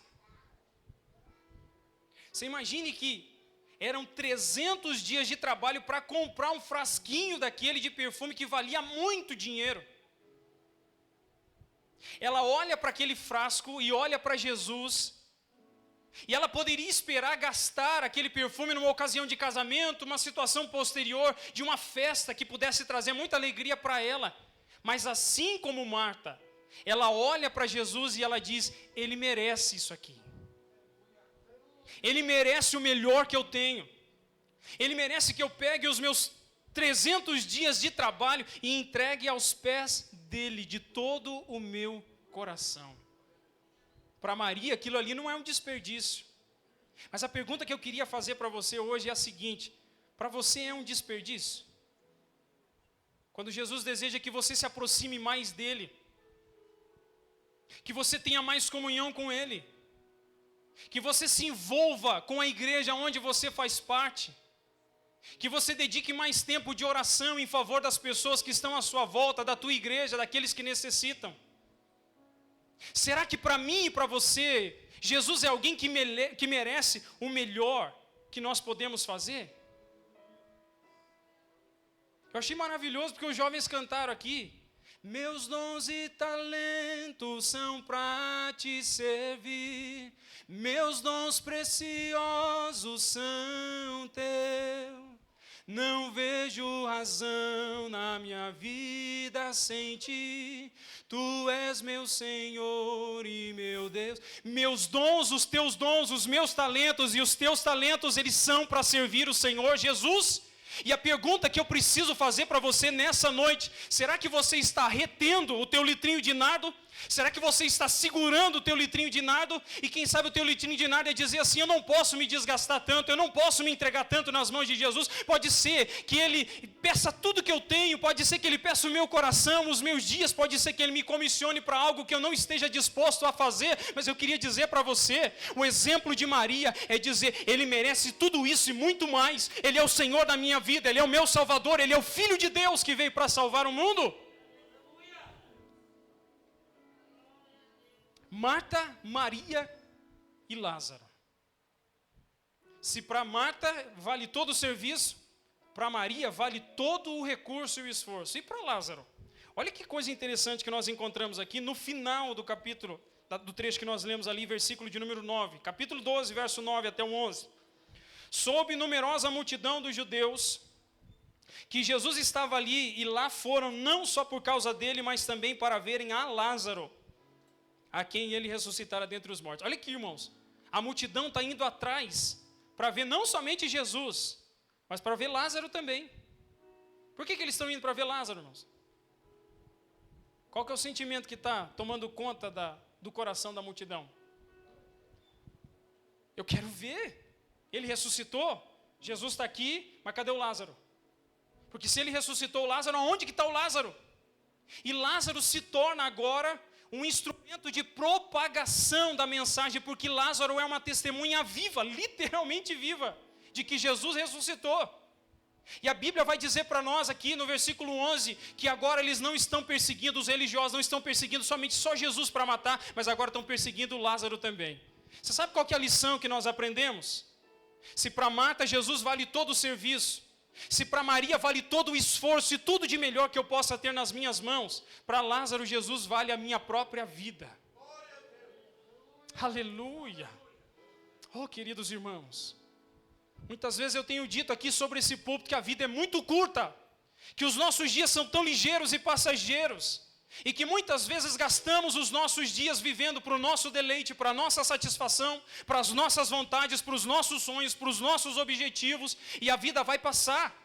Você imagine que eram 300 dias de trabalho para comprar um frasquinho daquele de perfume que valia muito dinheiro. Ela olha para aquele frasco e olha para Jesus, e ela poderia esperar gastar aquele perfume numa ocasião de casamento, uma situação posterior, de uma festa que pudesse trazer muita alegria para ela. Mas assim como Marta, ela olha para Jesus e ela diz: Ele merece isso aqui. Ele merece o melhor que eu tenho. Ele merece que eu pegue os meus 300 dias de trabalho e entregue aos pés dele de todo o meu coração. Para Maria, aquilo ali não é um desperdício. Mas a pergunta que eu queria fazer para você hoje é a seguinte: para você é um desperdício? Quando Jesus deseja que você se aproxime mais dele, que você tenha mais comunhão com ele, que você se envolva com a igreja onde você faz parte, Que você dedique mais tempo de oração em favor das pessoas que estão à sua volta, da tua igreja, daqueles que necessitam. Será que para mim e para você, Jesus é alguém que merece o melhor que nós podemos fazer? Eu achei maravilhoso porque os jovens cantaram aqui. Meus dons e talentos são para te servir, meus dons preciosos são teus. Não vejo razão na minha vida sem ti, tu és meu Senhor e meu Deus. Meus dons, os meus talentos e os teus talentos, eles são para servir o Senhor Jesus. E a pergunta que eu preciso fazer para você nessa noite: será que você está retendo o teu litrinho de nardo? Será que você está segurando o teu litrinho de nardo? E quem sabe o teu litrinho de nardo é dizer assim: eu não posso me desgastar tanto, eu não posso me entregar tanto nas mãos de Jesus. Pode ser que Ele peça tudo que eu tenho, pode ser que Ele peça o meu coração, os meus dias, pode ser que Ele me comissione para algo que eu não esteja disposto a fazer. Mas eu queria dizer para você, o exemplo de Maria é dizer: Ele merece tudo isso e muito mais. Ele é o Senhor da minha vida, Ele é o meu Salvador, Ele é o Filho de Deus que veio para salvar o mundo. Marta, Maria e Lázaro. Se para Marta vale todo o serviço, para Maria vale todo o recurso e o esforço. E para Lázaro? Olha que coisa interessante que nós encontramos aqui no final do capítulo, do trecho que nós lemos ali, versículo de número 9. Capítulo 12, verso 9 até o 11. Soube numerosa multidão dos judeus que Jesus estava ali, e lá foram não só por causa dele, mas também para verem a Lázaro, a quem ele ressuscitara dentre os mortos. Olha aqui, irmãos, a multidão está indo atrás para ver não somente Jesus, mas para ver Lázaro também. Por que eles estão indo para ver Lázaro, irmãos? Qual que é o sentimento que está tomando conta do coração da multidão? Eu quero ver, ele ressuscitou, Jesus está aqui, mas cadê o Lázaro? Porque se ele ressuscitou o Lázaro, aonde que está o Lázaro? E Lázaro se torna agora um instrumento de propagação da mensagem, porque Lázaro é uma testemunha viva, literalmente viva, de que Jesus ressuscitou. E a Bíblia vai dizer para nós aqui no versículo 11, que agora eles não estão perseguindo, os religiosos não estão perseguindo somente só Jesus para matar, mas agora estão perseguindo Lázaro também. Você sabe qual que é a lição que nós aprendemos? Se para Marta Jesus vale todo o serviço, se para Maria vale todo o esforço e tudo de melhor que eu possa ter nas minhas mãos, para Lázaro Jesus vale a minha própria vida. Aleluia! Oh, queridos irmãos, muitas vezes eu tenho dito aqui sobre esse púlpito que a vida é muito curta, que os nossos dias são tão ligeiros e passageiros, e que muitas vezes gastamos os nossos dias vivendo para o nosso deleite, para a nossa satisfação, para as nossas vontades, para os nossos sonhos, para os nossos objetivos, e a vida vai passar.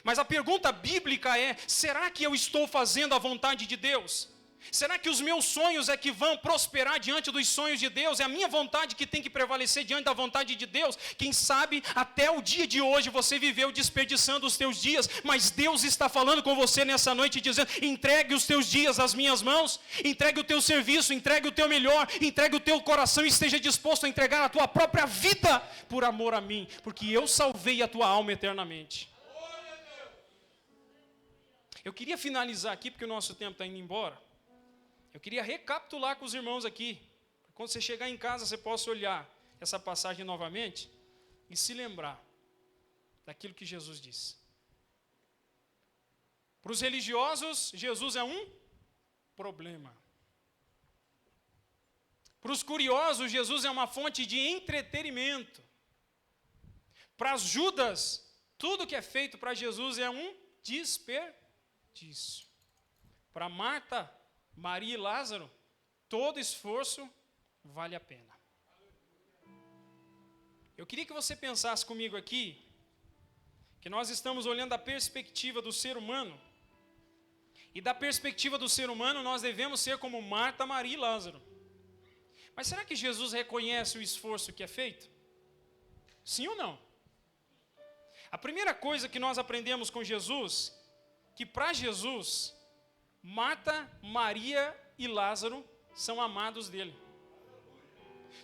Mas a pergunta bíblica é: será que eu estou fazendo a vontade de Deus? Será que os meus sonhos é que vão prosperar diante dos sonhos de Deus? É a minha vontade que tem que prevalecer diante da vontade de Deus? Quem sabe até o dia de hoje você viveu desperdiçando os teus dias, mas Deus está falando com você nessa noite dizendo: entregue os teus dias às minhas mãos, entregue o teu serviço, entregue o teu melhor, entregue o teu coração e esteja disposto a entregar a tua própria vida por amor a mim, porque eu salvei a tua alma eternamente. Eu queria finalizar aqui porque o nosso tempo está indo embora. Eu queria recapitular com os irmãos aqui, quando você chegar em casa você possa olhar essa passagem novamente e se lembrar daquilo que Jesus disse. Para os religiosos, Jesus é um problema. Para os curiosos, Jesus é uma fonte de entretenimento. Para as Judas, tudo que é feito para Jesus é um desperdício. Para Marta, Maria e Lázaro, todo esforço vale a pena. Eu queria que você pensasse comigo aqui, que nós estamos olhando a perspectiva do ser humano, e da perspectiva do ser humano nós devemos ser como Marta, Maria e Lázaro. Mas será que Jesus reconhece o esforço que é feito? Sim ou não? A primeira coisa que nós aprendemos com Jesus, que para Jesus, Marta, Maria e Lázaro são amados dele.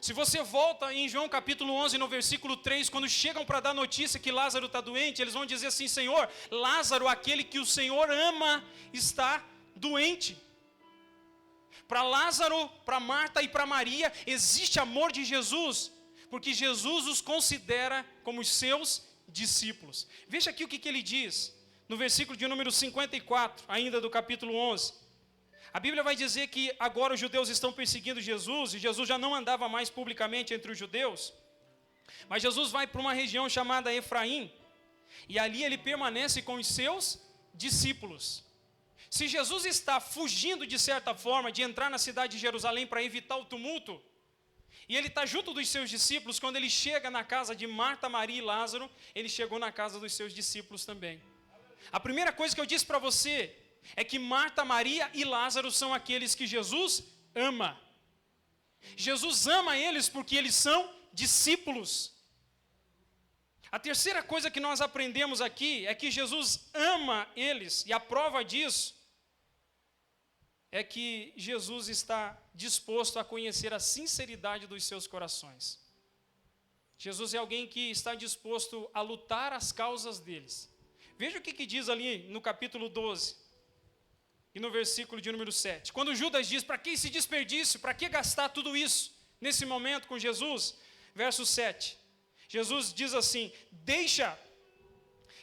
Se você volta em João capítulo 11, no versículo 3, quando chegam para dar notícia que Lázaro está doente, eles vão dizer assim: Senhor, Lázaro, aquele que o Senhor ama, está doente. Para Lázaro, para Marta e para Maria, existe amor de Jesus, porque Jesus os considera como os seus discípulos. Veja aqui o que ele diz, no versículo de número 54, ainda do capítulo 11. A Bíblia vai dizer que agora os judeus estão perseguindo Jesus, e Jesus já não andava mais publicamente entre os judeus, mas Jesus vai para uma região chamada Efraim, e ali ele permanece com os seus discípulos. Se Jesus está fugindo de certa forma de entrar na cidade de Jerusalém para evitar o tumulto, e ele está junto dos seus discípulos, quando ele chega na casa de Marta, Maria e Lázaro, ele chegou na casa dos seus discípulos também. A primeira coisa que eu disse para você é que Marta, Maria e Lázaro são aqueles que Jesus ama. Jesus ama eles porque eles são discípulos. A terceira coisa que nós aprendemos aqui é que Jesus ama eles, e a prova disso é que Jesus está disposto a conhecer a sinceridade dos seus corações. Jesus é alguém que está disposto a lutar as causas deles. Veja o que diz ali no capítulo 12 e no versículo de número 7. Quando Judas diz: para que esse desperdício? Para que gastar tudo isso nesse momento com Jesus? Verso 7. Jesus diz assim: deixa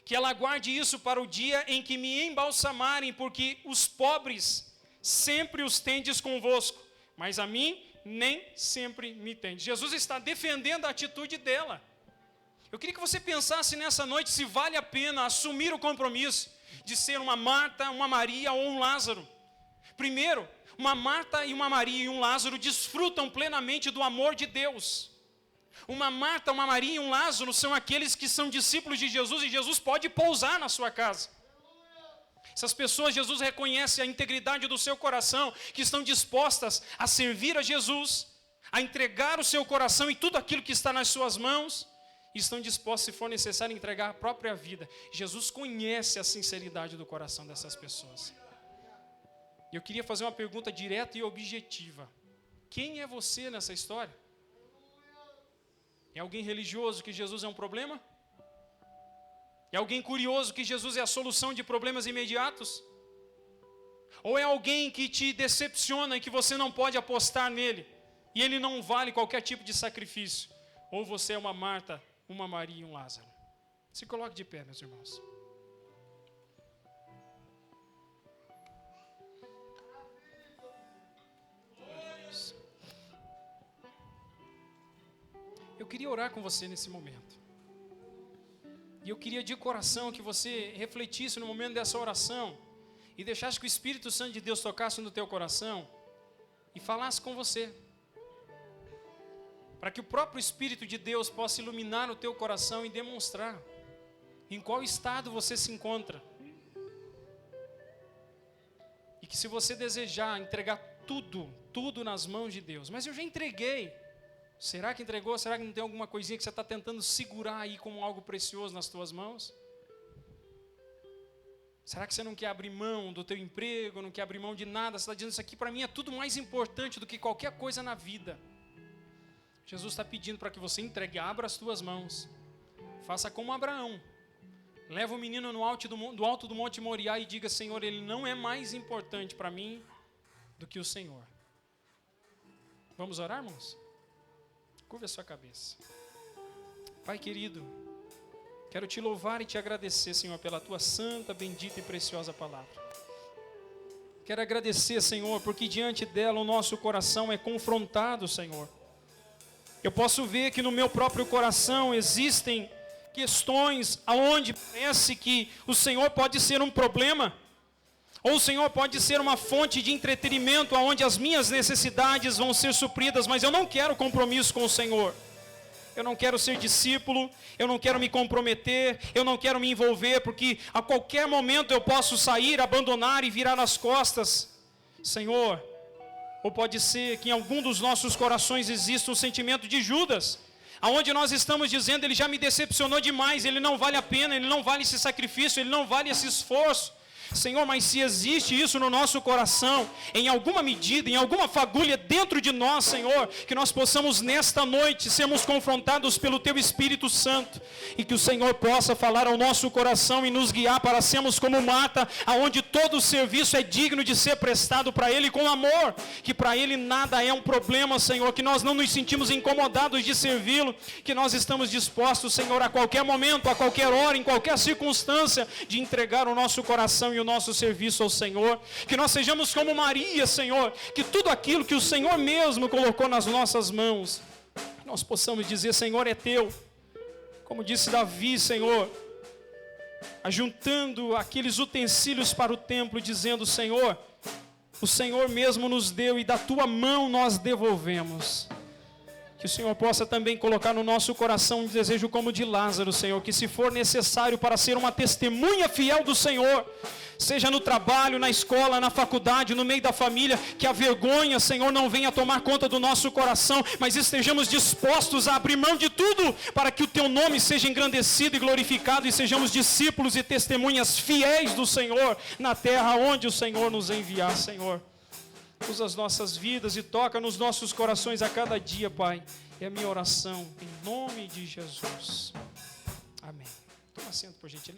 que ela guarde isso para o dia em que me embalsamarem, porque os pobres sempre os tendes convosco, mas a mim nem sempre me tendes. Jesus está defendendo a atitude dela. Eu queria que você pensasse nessa noite se vale a pena assumir o compromisso de ser uma Marta, uma Maria ou um Lázaro. Primeiro, uma Marta e uma Maria e um Lázaro desfrutam plenamente do amor de Deus. Uma Marta, uma Maria e um Lázaro são aqueles que são discípulos de Jesus, e Jesus pode pousar na sua casa. Essas pessoas, Jesus reconhece a integridade do seu coração, que estão dispostas a servir a Jesus, a entregar o seu coração e tudo aquilo que está nas suas mãos, e estão dispostos, se for necessário, a entregar a própria vida. Jesus conhece a sinceridade do coração dessas pessoas. E eu queria fazer uma pergunta direta e objetiva: quem é você nessa história? É alguém religioso que Jesus é um problema? É alguém curioso que Jesus é a solução de problemas imediatos? Ou é alguém que te decepciona e que você não pode apostar nele, e ele não vale qualquer tipo de sacrifício? Ou você é uma Marta, uma Maria e um Lázaro? Se coloque de pé, meus irmãos. Eu queria orar com você nesse momento. E eu queria de coração que você refletisse no momento dessa oração e deixasse que o Espírito Santo de Deus tocasse no teu coração e falasse com você, para que o próprio Espírito de Deus possa iluminar o teu coração e demonstrar em qual estado você se encontra. E que se você desejar entregar tudo nas mãos de Deus: mas eu já entreguei. Será que entregou? Será que não tem alguma coisinha que você está tentando segurar aí como algo precioso nas tuas mãos? Será que você não quer abrir mão do teu emprego, não quer abrir mão de nada? Você está dizendo: isso aqui para mim é tudo mais importante do que qualquer coisa na vida. Jesus está pedindo para que você entregue, abra as tuas mãos. Faça como Abraão. Leva o menino no alto do Monte Moriá e diga: Senhor, ele não é mais importante para mim do que o Senhor. Vamos orar, irmãos? Curva a sua cabeça. Pai querido, quero te louvar e te agradecer, Senhor, pela tua santa, bendita e preciosa palavra. Quero agradecer, Senhor, porque diante dela o nosso coração é confrontado, Senhor. Eu posso ver que no meu próprio coração existem questões aonde parece que o Senhor pode ser um problema, ou o Senhor pode ser uma fonte de entretenimento aonde as minhas necessidades vão ser supridas, mas eu não quero compromisso com o Senhor. Eu não quero ser discípulo, eu não quero me comprometer, eu não quero me envolver, porque a qualquer momento eu posso sair, abandonar e virar as costas, Senhor. Ou pode ser que em algum dos nossos corações exista um sentimento de Judas, aonde nós estamos dizendo: ele já me decepcionou demais, ele não vale a pena, ele não vale esse sacrifício, ele não vale esse esforço. Senhor, mas se existe isso no nosso coração, em alguma medida, em alguma fagulha dentro de nós, Senhor, que nós possamos nesta noite sermos confrontados pelo Teu Espírito Santo, e que o Senhor possa falar ao nosso coração e nos guiar para sermos como Marta, aonde todo o serviço é digno de ser prestado para Ele com amor, que para Ele nada é um problema, Senhor, que nós não nos sentimos incomodados de servi-lo, que nós estamos dispostos, Senhor, a qualquer momento, a qualquer hora, em qualquer circunstância, de entregar o nosso coração e o nosso serviço ao Senhor, que nós sejamos como Maria, Senhor, que tudo aquilo que o Senhor mesmo colocou nas nossas mãos, nós possamos dizer, Senhor, é Teu, como disse Davi, Senhor, ajuntando aqueles utensílios para o templo, dizendo, Senhor, o Senhor mesmo nos deu e da Tua mão nós devolvemos. Que o Senhor possa também colocar no nosso coração um desejo como de Lázaro, Senhor, que se for necessário para ser uma testemunha fiel do Senhor, seja no trabalho, na escola, na faculdade, no meio da família, que a vergonha, Senhor, não venha tomar conta do nosso coração, mas estejamos dispostos a abrir mão de tudo, para que o Teu nome seja engrandecido e glorificado, e sejamos discípulos e testemunhas fiéis do Senhor, na terra onde o Senhor nos enviar, Senhor. Usa as nossas vidas e toca nos nossos corações a cada dia, Pai. É a minha oração, em nome de Jesus. Amém. Toma assento, por gentileza.